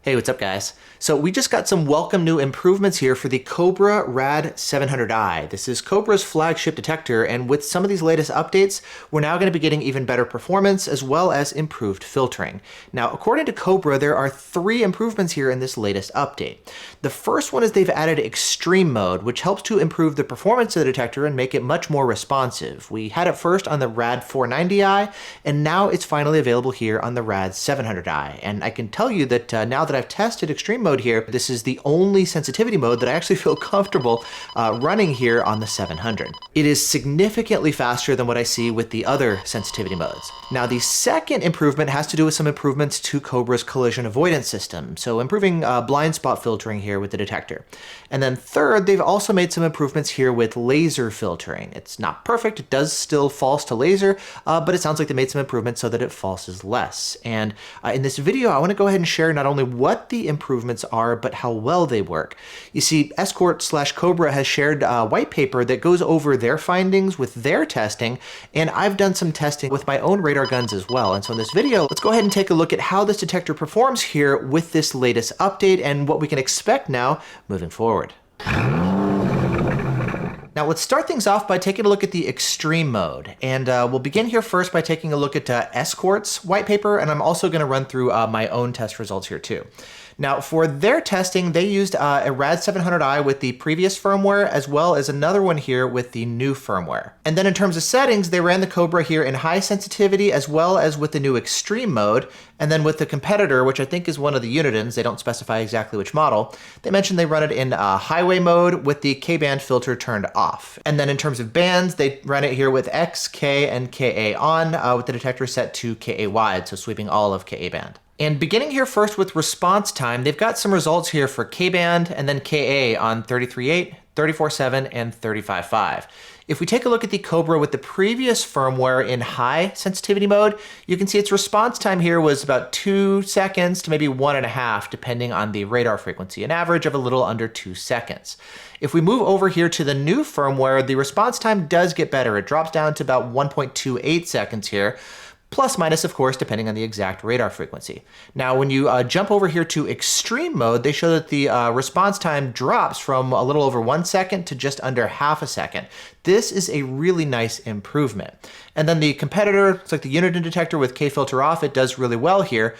Hey, what's up guys? So we just got some welcome new improvements here for the Cobra RAD 700i. This is Cobra's flagship detector, and with some of these latest updates, we're now going to be getting even better performance as well as improved filtering. Now, according to Cobra, there are 3 improvements here in this latest update. The first one is they've added extreme mode, which helps to improve the performance of the detector and make it much more responsive. We had it first on the RAD 490i, and now it's finally available here on the RAD 700i. And I can tell you that now that I've tested extreme mode here, this is the only sensitivity mode that I actually feel comfortable running here on the 700. It is significantly faster than what I see with the other sensitivity modes. Now, the second improvement has to do with some improvements to Cobra's collision avoidance system, so improving blind spot filtering here with the detector. And then third, they've also made some improvements here with laser filtering. It's not perfect, it does still false to laser, but it sounds like they made some improvements so that it falses less. And in this video, I want to go ahead and share not only what the improvements are, but how well they work. You see, Escort/Cobra has shared a white paper that goes over their findings with their testing, and I've done some testing with my own radar guns as well. And so in this video, let's go ahead and take a look at how this detector performs here with this latest update and what we can expect now moving forward. Now let's start things off by taking a look at the extreme mode. And we'll begin here first by taking a look at Escort's white paper, and I'm also going to run through my own test results here too. Now for their testing, they used a RAD 700i with the previous firmware, as well as another one here with the new firmware. And then in terms of settings, they ran the Cobra here in high sensitivity, as well as with the new extreme mode. And then with the competitor, which I think is one of the Unitons, they don't specify exactly which model, they mentioned they run it in highway mode with the K-band filter turned off. And then in terms of bands, they run it here with X, K, and KA on, with the detector set to KA wide, so sweeping all of KA band. And beginning here first with response time, they've got some results here for K-band and then KA on 33.8, 34.7, and 35.5. If we take a look at the Cobra with the previous firmware in high sensitivity mode, you can see its response time here was about 2 seconds to maybe 1.5, depending on the radar frequency, an average of a little under 2 seconds. If we move over here to the new firmware, the response time does get better. It drops down to about 1.28 seconds here. Plus minus, of course, depending on the exact radar frequency. Now, when you jump over here to extreme mode, they show that the response time drops from a little over 1 second to just under half a second. This is a really nice improvement. And then the competitor, it's like the Uniton detector with K-filter off, it does really well here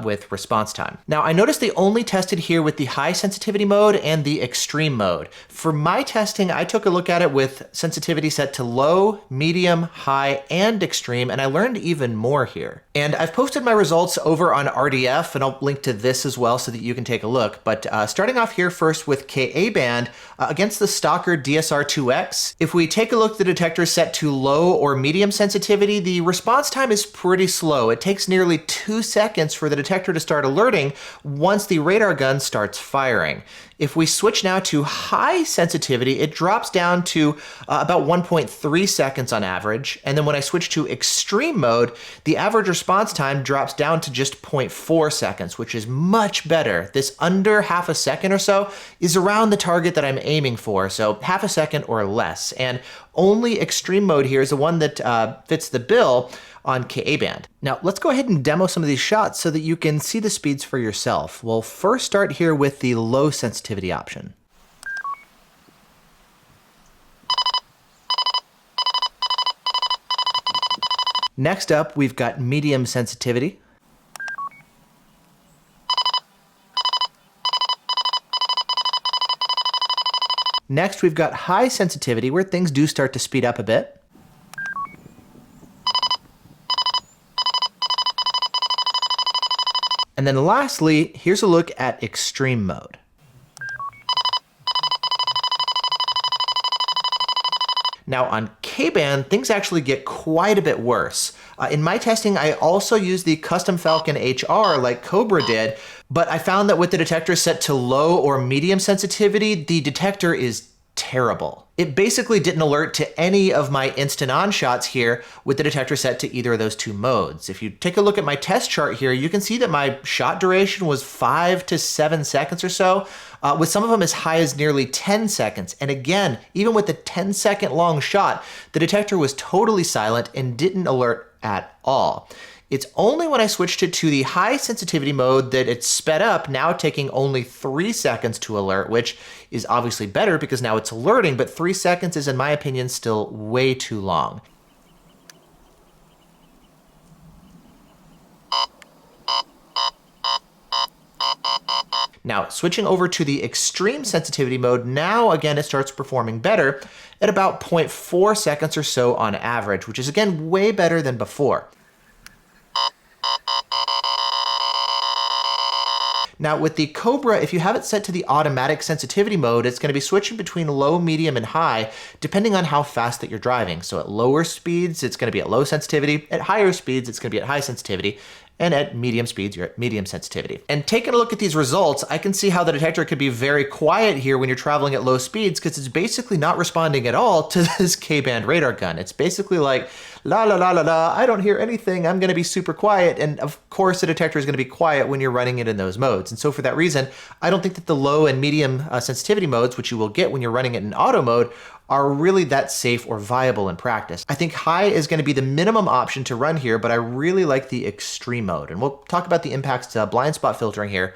with response time. Now, I noticed they only tested here with the high sensitivity mode and the extreme mode. For my testing, I took a look at it with sensitivity set to low, medium, high, and extreme, and I learned even more here. And I've posted my results over on RDF, and I'll link to this as well so that you can take a look. But starting off here first with KA band, against the Stalker DSR-2X, if we take a look at the detector set to low or medium sensitivity, the response time is pretty slow. It takes nearly 2 seconds for the detector to start alerting once the radar gun starts firing. If we switch now to high sensitivity, it drops down to about 1.3 seconds on average. And then when I switch to extreme mode, the average response time drops down to just 0.4 seconds, which is much better. This under half a second or so is around the target that I'm aiming for, so half a second or less. And only extreme mode here is the one that fits the bill on KA band. Now let's go ahead and demo some of these shots so that you can see the speeds for yourself. We'll first start here with the low sensitivity option. Next up, we've got medium sensitivity. Next, we've got high sensitivity, where things do start to speed up a bit. And then lastly, here's a look at extreme mode. Now on K-band, things actually get quite a bit worse. In my testing, I also used the custom Falcon HR like Cobra did, but I found that with the detector set to low or medium sensitivity, the detector is terrible. It basically didn't alert to any of my instant on shots here with the detector set to either of those 2 modes. If you take a look at my test chart here, you can see that my shot duration was 5 to 7 seconds or so, with some of them as high as nearly 10 seconds. And again, even with the 10-second long shot, the detector was totally silent and didn't alert at all. It's only when I switched it to the high sensitivity mode that it's sped up, now taking only 3 seconds to alert, which is obviously better because now it's alerting, but 3 seconds is, in my opinion, still way too long. Now, switching over to the extreme sensitivity mode, now again it starts performing better at about 0.4 seconds or so on average, which is again way better than before. Now with the Cobra, if you have it set to the automatic sensitivity mode, it's going to be switching between low, medium, and high, depending on how fast that you're driving. So at lower speeds, it's going to be at low sensitivity. At higher speeds, it's going to be at high sensitivity. And at medium speeds, you're at medium sensitivity. And taking a look at these results, I can see how the detector could be very quiet here when you're traveling at low speeds, because it's basically not responding at all to this K-band radar gun. It's basically like, la la la la la, I don't hear anything, I'm gonna be super quiet. And of course the detector is gonna be quiet when you're running it in those modes. And so for that reason, I don't think that the low and medium sensitivity modes, which you will get when you're running it in auto mode, are really that safe or viable in practice. I think high is going to be the minimum option to run here, but I really like the extreme mode. And we'll talk about the impacts to blind spot filtering here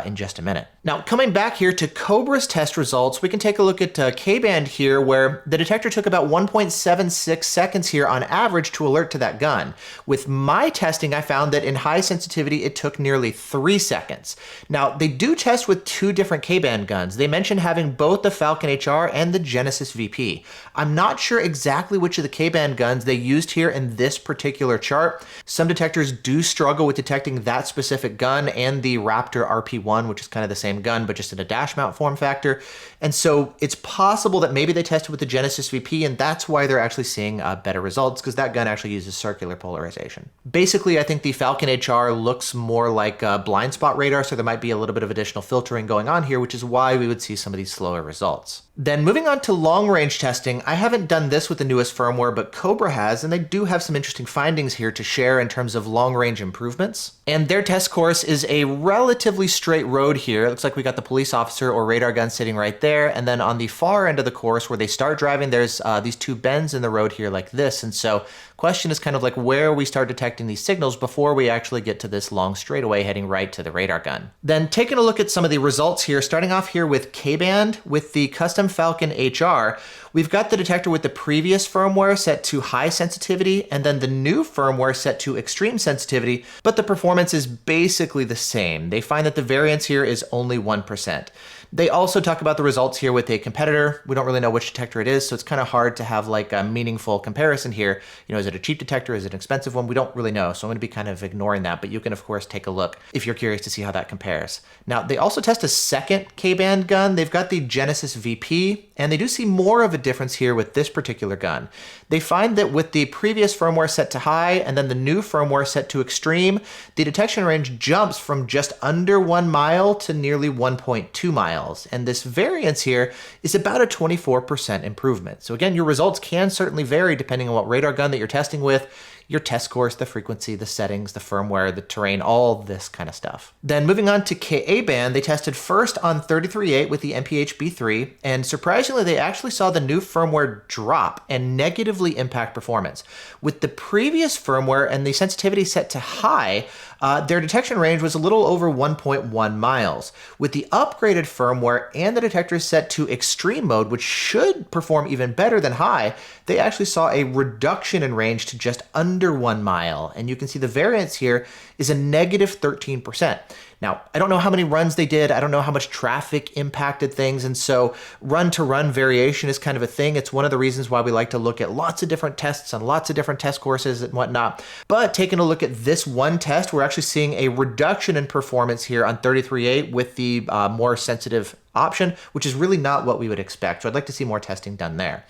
in just a minute. Now, coming back here to Cobra's test results, we can take a look at K-band here, where the detector took about 1.76 seconds here on average to alert to that gun. With my testing, I found that in high sensitivity, it took nearly 3 seconds. Now, they do test with 2 different K-band guns. They mention having both the Falcon HR and the Genesis VP. I'm not sure exactly which of the K-band guns they used here in this particular chart. Some detectors do struggle with detecting that specific gun and the Raptor RP1, which is kind of the same gun, but just in a dash mount form factor. And so it's possible that maybe they tested with the Genesis VP, and that's why they're actually seeing better results, because that gun actually uses circular polarization. Basically, I think the Falcon HR looks more like a blind spot radar, so there might be a little bit of additional filtering going on here, which is why we would see some of these slower results. Then moving on to long range testing, I haven't done this with the newest firmware, but Cobra has, and they do have some interesting findings here to share in terms of long range improvements. And their test course is a relatively straight road here. It looks like we got the police officer or radar gun sitting right there. And then on the far end of the course where they start driving, there's these 2 bends in the road here like this. And so question is kind of like where we start detecting these signals before we actually get to this long straightaway heading right to the radar gun. Then taking a look at some of the results here, starting off here with K-band with the custom Falcon HR, we've got the detector with the previous firmware set to high sensitivity and then the new firmware set to extreme sensitivity, but the performance is basically the same. They find that the variance here is only 1%. They also talk about the results here with a competitor. We don't really know which detector it is, so it's kind of hard to have like a meaningful comparison here. You know, is it a cheap detector? Is it an expensive one? We don't really know, so I'm going to be kind of ignoring that, but you can of course take a look if you're curious to see how that compares. Now, they also test a second K-band gun. They've got the Genesis VP, and they do see more of a difference here with this particular gun. They find that with the previous firmware set to high and then the new firmware set to extreme, the detection range jumps from just under 1 mile to nearly 1.2 miles. And this variance here is about a 24% improvement. So again, your results can certainly vary depending on what radar gun that you're testing with, your test course, the frequency, the settings, the firmware, the terrain, all this kind of stuff. Then moving on to Ka-band, they tested first on 33.8 with the MPH-B3, and surprisingly, they actually saw the new firmware drop and negatively impact performance. With the previous firmware and the sensitivity set to high, their detection range was a little over 1.1 miles. With the upgraded firmware and the detector set to extreme mode, which should perform even better than high, they actually saw a reduction in range to just under 1 mile. And you can see the variance here is a negative 13%. Now, I don't know how many runs they did. I don't know how much traffic impacted things. And so run-to-run variation is kind of a thing. It's one of the reasons why we like to look at lots of different tests on lots of different test courses and whatnot. But taking a look at this one test, we're actually seeing a reduction in performance here on 33.8 with the more sensitive option, which is really not what we would expect. So I'd like to see more testing done there.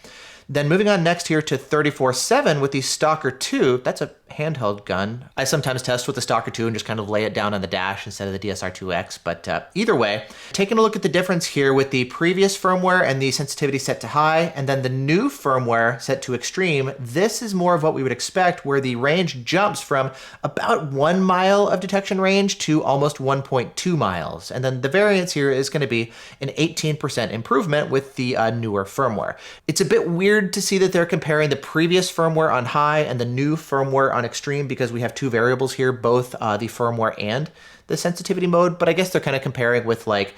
Then moving on next here to 34.7 with the Stalker 2, that's a handheld gun. I sometimes test with the Stalker 2 and just kind of lay it down on the dash instead of the DSR-2X, but either way, taking a look at the difference here with the previous firmware and the sensitivity set to high, and then the new firmware set to extreme, this is more of what we would expect, where the range jumps from about 1 mile of detection range to almost 1.2 miles. And then the variance here is going to be an 18% improvement with the newer firmware. It's a bit weird to see that they're comparing the previous firmware on high and the new firmware on extreme because we have two variables here, both the firmware and the sensitivity mode, but I guess they're kind of comparing with like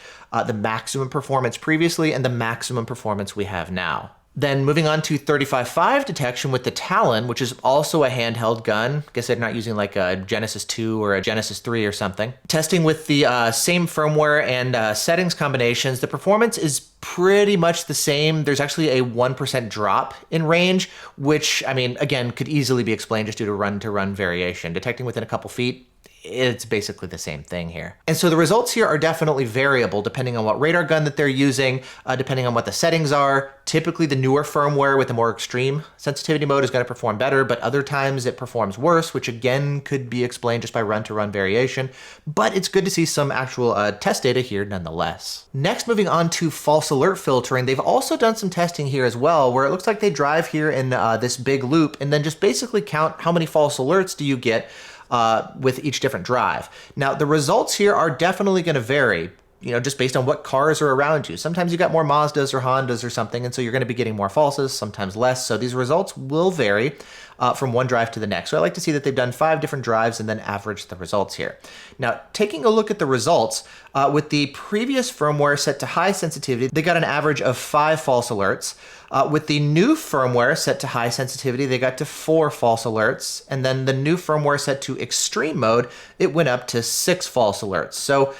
the maximum performance previously and the maximum performance we have now. Then moving on to 35.5 detection with the Talon, which is also a handheld gun. I guess they're not using like a Genesis 2 or a Genesis 3 or something. Testing with the same firmware and settings combinations, the performance is pretty much the same. There's actually a 1% drop in range, which, I mean, again, could easily be explained just due to run-to-run variation. Detecting within a couple feet, it's basically the same thing here. And so the results here are definitely variable depending on what radar gun that they're using, depending on what the settings are. Typically the newer firmware with the more extreme sensitivity mode is going to perform better, but other times it performs worse, which again could be explained just by run-to-run variation. But it's good to see some actual test data here nonetheless. Next, moving on to false alert filtering. They've also done some testing here as well, where it looks like they drive here in this big loop and then just basically count how many false alerts do you get with each different drive. Now, the results here are definitely going to vary, you know, just based on what cars are around you. Sometimes you got more Mazdas or Hondas or something, and so you're going to be getting more falses, sometimes less. So these results will vary from one drive to the next. So I like to see that they've done 5 different drives and then averaged the results here. Now, taking a look at the results, with the previous firmware set to high sensitivity, they got an average of 5 false alerts. With the new firmware set to high sensitivity, they got to 4 false alerts. And then the new firmware set to extreme mode, it went up to 6 false alerts. So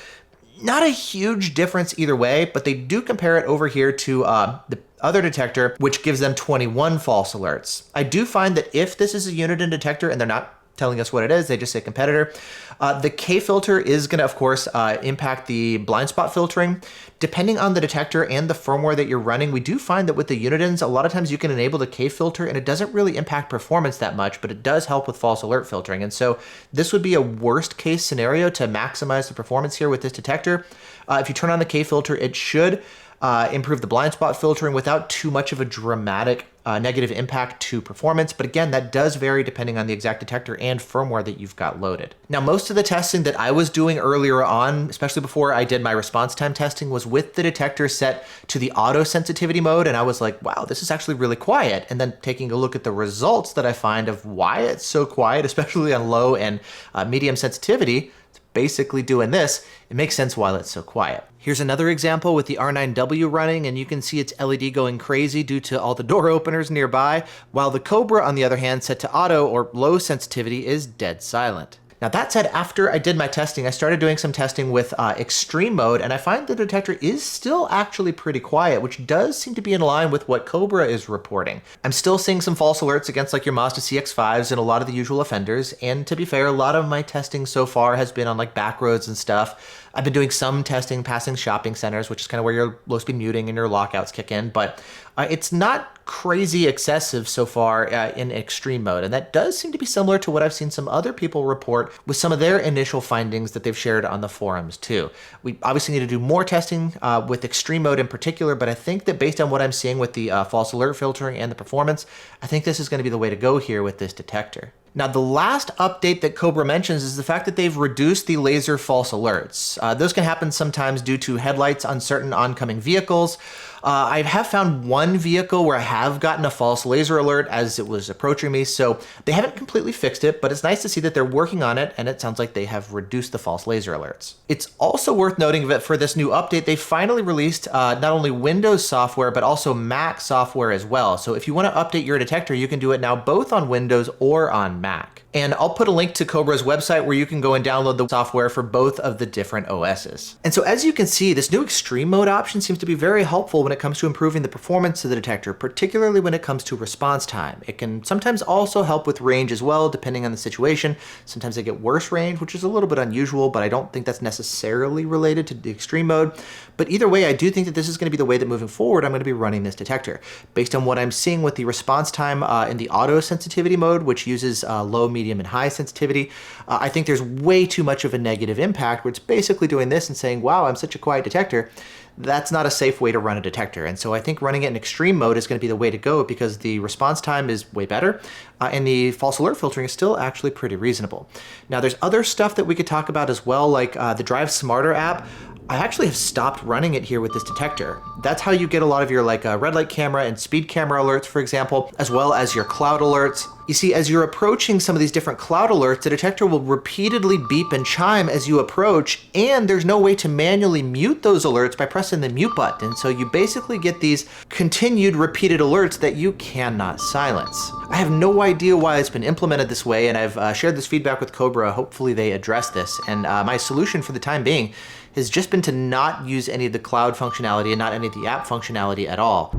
not a huge difference either way, but they do compare it over here to the other detector, which gives them 21 false alerts. I do find that if this is a Uniden detector and they're not telling us what it is, they just say competitor, the K filter is going to, of course, impact the blind spot filtering. Depending on the detector and the firmware that you're running, we do find that with the Unidens, a lot of times you can enable the K filter and it doesn't really impact performance that much, but it does help with false alert filtering. And so this would be a worst case scenario to maximize the performance here with this detector. If you turn on the K filter, it should improve the blind spot filtering without too much of a dramatic negative impact to performance. But again, that does vary depending on the exact detector and firmware that you've got loaded. Now, most of the testing that I was doing earlier on, especially before I did my response time testing, was with the detector set to the auto sensitivity mode. And I was like, wow, this is actually really quiet. And then taking a look at the results that I find of why it's so quiet, especially on low and medium sensitivity, basically doing this, it makes sense why it's so quiet. Here's another example with the R9W running, and you can see its LED going crazy due to all the door openers nearby, while the Cobra, on the other hand, set to auto or low sensitivity, is dead silent. Now that said, after I did my testing, I started doing some testing with extreme mode, and I find the detector is still actually pretty quiet, which does seem to be in line with what Cobra is reporting. I'm still seeing some false alerts against like your Mazda CX-5s and a lot of the usual offenders, and to be fair, a lot of my testing so far has been on like back roads and stuff. I've been doing some testing passing shopping centers, which is kind of where your low speed muting and your lockouts kick in, but it's not crazy excessive so far in extreme mode. And that does seem to be similar to what I've seen some other people report with some of their initial findings that they've shared on the forums too. We obviously need to do more testing with extreme mode in particular, but I think that based on what I'm seeing with the false alert filtering and the performance, I think this is going to be the way to go here with this detector. Now, the last update that Cobra mentions is the fact that they've reduced the laser false alerts. Those can happen sometimes due to headlights on certain oncoming vehicles. I have found one vehicle where I have gotten a false laser alert as it was approaching me, so they haven't completely fixed it, but it's nice to see that they're working on it, and it sounds like they have reduced the false laser alerts. It's also worth noting that for this new update, they finally released not only Windows software, but also Mac software as well. So if you want to update your detector, you can do it now both on Windows or on Mac. And I'll put a link to Cobra's website where you can go and download the software for both of the different OSs. And so as you can see, this new extreme mode option seems to be very helpful when it comes to improving the performance of the detector, particularly when it comes to response time. It can sometimes also help with range as well, depending on the situation. Sometimes they get worse range, which is a little bit unusual, but I don't think that's necessarily related to the extreme mode. But either way, I do think that this is going to be the way that moving forward, I'm going to be running this detector. Based on what I'm seeing with the response time in the auto sensitivity mode, which uses low, medium, and high sensitivity, I think there's way too much of a negative impact where it's basically doing this and saying, wow, I'm such a quiet detector, that's not a safe way to run a detector. And so I think running it in extreme mode is going to be the way to go because the response time is way better and the false alert filtering is still actually pretty reasonable. Now there's other stuff that we could talk about as well, like the Drive Smarter app. I actually have stopped running it here with this detector. That's how you get a lot of your red light camera and speed camera alerts, for example, as well as your cloud alerts. You see, as you're approaching some of these different cloud alerts, the detector will repeatedly beep and chime as you approach, and there's no way to manually mute those alerts by pressing the mute button. So you basically get these continued repeated alerts that you cannot silence. I have no idea why it's been implemented this way, and I've shared this feedback with Cobra. Hopefully they address this. And my solution for the time being has just been to not use any of the cloud functionality and not any of the app functionality at all.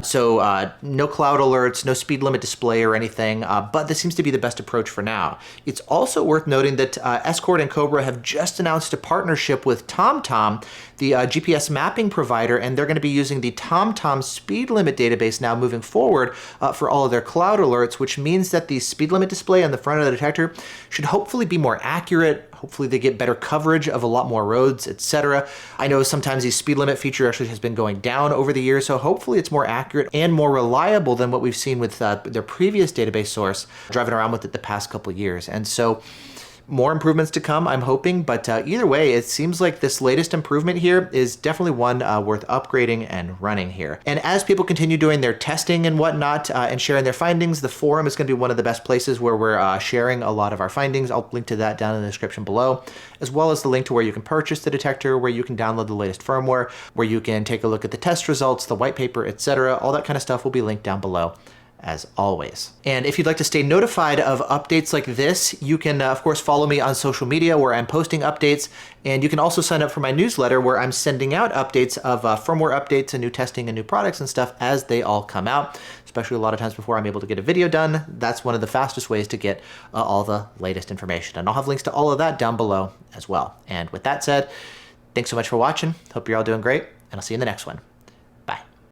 So no cloud alerts, no speed limit display or anything, but this seems to be the best approach for now. It's also worth noting that Escort and Cobra have just announced a partnership with TomTom, the GPS mapping provider, and they're going to be using the TomTom speed limit database now moving forward for all of their cloud alerts, which means that the speed limit display on the front of the detector should hopefully be more accurate. Hopefully they get better coverage of a lot more roads, etc. I know sometimes the speed limit feature actually has been going down over the years, so hopefully it's more accurate and more reliable than what we've seen with their previous database source driving around with it the past couple of years. And so more improvements to come, I'm hoping, but either way, it seems like this latest improvement here is definitely one worth upgrading and running here. And as people continue doing their testing and whatnot and sharing their findings, the forum is going to be one of the best places where we're sharing a lot of our findings. I'll link to that down in the description below, as well as the link to where you can purchase the detector, where you can download the latest firmware, where you can take a look at the test results, the white paper, etc. All that kind of stuff will be linked down below, as always. And if you'd like to stay notified of updates like this, you can of course follow me on social media where I'm posting updates, and you can also sign up for my newsletter where I'm sending out updates of firmware updates and new testing and new products and stuff as they all come out, especially a lot of times before I'm able to get a video done. That's one of the fastest ways to get all the latest information, and I'll have links to all of that down below as well. And with that said, thanks so much for watching. Hope you're all doing great, and I'll see you in the next one.